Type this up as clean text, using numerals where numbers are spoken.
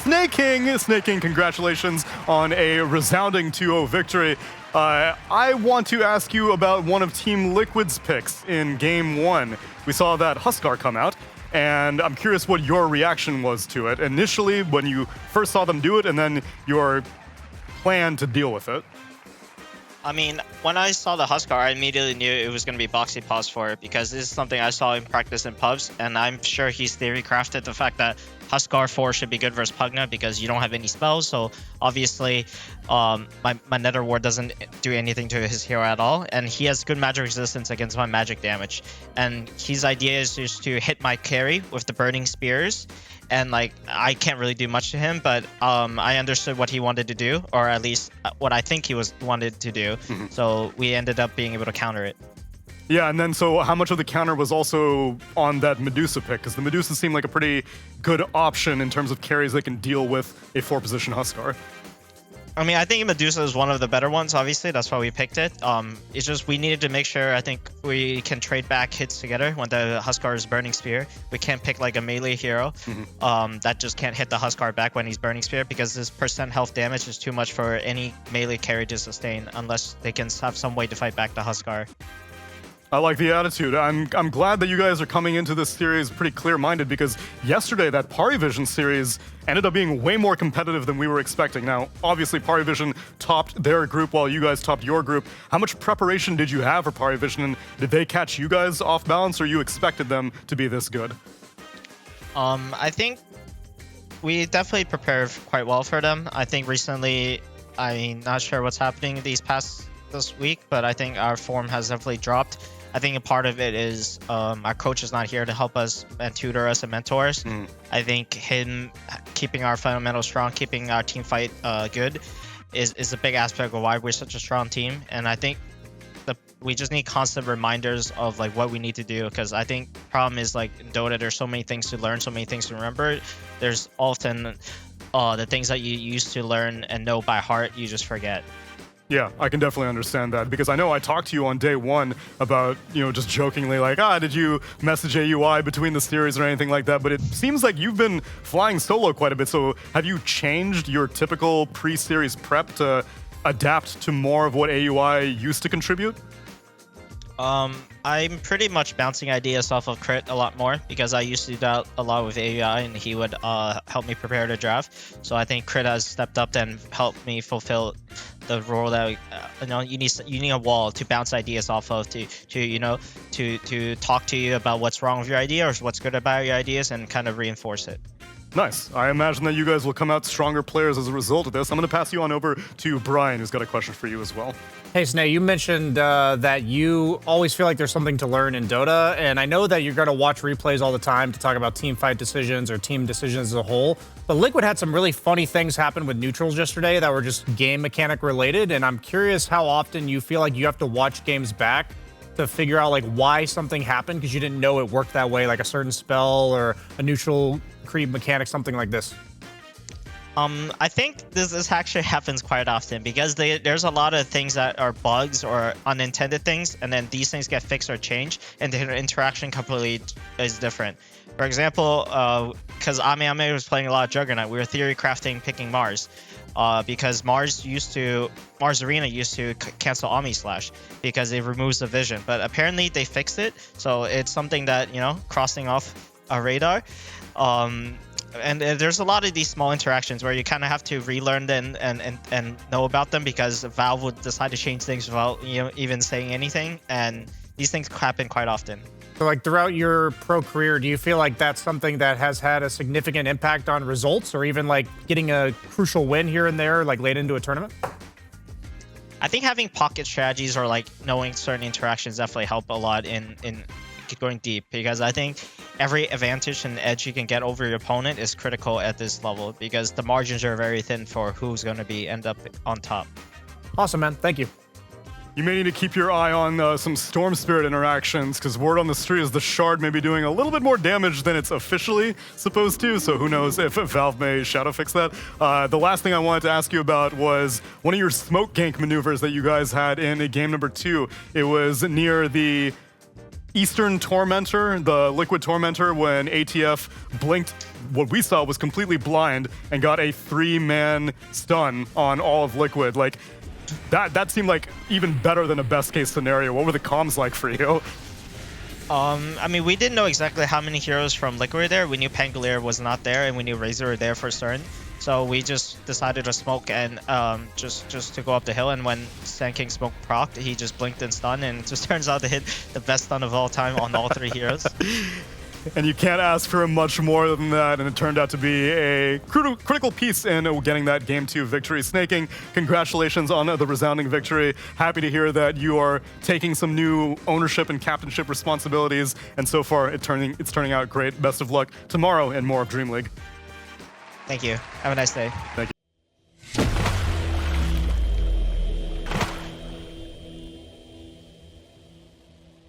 Sneyking, congratulations on a resounding 2-0 victory. I want to ask you about one of Team Liquid's picks in Game 1. We saw that HUSKAR come out, and I'm curious what your reaction was to it initially when you first saw them do it, and then your plan to deal with it. I mean, when I saw the HUSKAR, I immediately knew it was going to be BOXI pause for it because this is something I saw in practice in pubs, and I'm sure he's theory crafted the fact that HUSKAR 4 should be good versus Pugna because you don't have any spells, so obviously my Nether Ward doesn't do anything to his hero at all, and he has good magic resistance against my magic damage. And his idea is just to hit my carry with the burning spears, and like I can't really do much to him, but I understood what he wanted to do, or at least what I think he wanted to do. So we ended up being able to counter it. Yeah, and then so how much of the counter was also on that Medusa pick? Because the Medusa seemed like a pretty good option in terms of carries that can deal with a 4-position HUSKAR. I mean, I think Medusa is one of the better ones, obviously. That's why we picked it. It's just we needed to make sure, I think, we can trade back hits together when the HUSKAR is Burning Spear. We can't pick like a melee hero that just can't hit the HUSKAR back when he's Burning Spear because his % health damage is too much for any melee carry to sustain unless they can have some way to fight back the HUSKAR. I like the attitude. I'm glad that you guys are coming into this series pretty clear-minded because yesterday that Parivision series ended up being way more competitive than we were expecting. Now, obviously Parivision topped their group while you guys topped your group. How much preparation did you have for Parivision, and did they catch you guys off balance, or you expected them to be this good? I think we definitely prepared quite well for them. I think recently, I'm not sure what's happening this week, but I think our form has definitely dropped. I think a part of it is our coach is not here to help us and tutor us and mentor us. I think him keeping our fundamentals strong, keeping our team fight good is a big aspect of why we're such a strong team. And I think we just need constant reminders of like what we need to do, because I think the problem is like in Dota, there's so many things to learn, so many things to remember. There's often the things that you used to learn and know by heart, you just forget. Yeah, I can definitely understand that, because I know I talked to you on day one about, just jokingly like, did you message AUI between the series or anything like that? But it seems like you've been flying solo quite a bit, so have you changed your typical pre-series prep to adapt to more of what AUI used to contribute? I'm pretty much bouncing ideas off of Crit a lot more because I used to do that a lot with AUI, and he would help me prepare the draft. So I think Crit has stepped up and helped me fulfill the role that you need a wall to bounce ideas off of, to talk to you about what's wrong with your idea or what's good about your ideas and kind of reinforce it. Nice. I imagine that you guys will come out stronger players as a result of this. I'm going to pass you on over to Brian, who's got a question for you as well. Hey, Sney, you mentioned that you always feel like there's something to learn in Dota, and I know that you're going to watch replays all the time to talk about team fight decisions or team decisions as a whole, but Liquid had some really funny things happen with neutrals yesterday that were just game mechanic related, and I'm curious how often you feel like you have to watch games back to figure out like why something happened because you didn't know it worked that way, like a certain spell or a neutral creep mechanic, something like this. I think this actually happens quite often because there's a lot of things that are bugs or unintended things, and then these things get fixed or changed, and the interaction completely is different. For example, because Ame was playing a lot of Juggernaut, we were theory crafting picking Mars. Because Mars Arena used to cancel Omni Slash because it removes the vision, but apparently they fixed it, so it's something that crossing off a radar. And there's a lot of these small interactions where you kind of have to relearn them and know about them, because Valve would decide to change things without even saying anything, and these things happen quite often. So like throughout your pro career, do you feel like that's something that has had a significant impact on results, or even like getting a crucial win here and there, like late into a tournament? I think having pocket strategies or like knowing certain interactions definitely help a lot in going deep, because I think every advantage and edge you can get over your opponent is critical at this level, because the margins are very thin for who's going to end up on top. Awesome, man. Thank you. You may need to keep your eye on some Storm Spirit interactions, because word on the street is the Shard may be doing a little bit more damage than it's officially supposed to, so who knows if Valve may shadow fix that. The last thing I wanted to ask you about was one of your smoke gank maneuvers that you guys had in game number 2. It was near the Eastern Tormentor, the Liquid Tormentor, when ATF blinked what we saw was completely blind and got a 3-man stun on all of Liquid. Like, that seemed like even better than a best case scenario. What were the comms like for you? I mean, we didn't know exactly how many heroes from Liquid were there. We knew Pangolier was not there, and we knew Razor were there for certain. So we just decided to smoke and just to go up the hill. And when Sneyking smoke procced, he just blinked and stunned, and it just turns out to hit the best stun of all time on all 3 heroes. And you can't ask for much more than that, and it turned out to be a critical piece in getting that Game 2 victory. Sneyking, congratulations on the resounding victory. Happy to hear that you are taking some new ownership and captainship responsibilities, and so far it's turning out great. Best of luck tomorrow and more of DreamLeague. Thank you. Have a nice day. Thank you.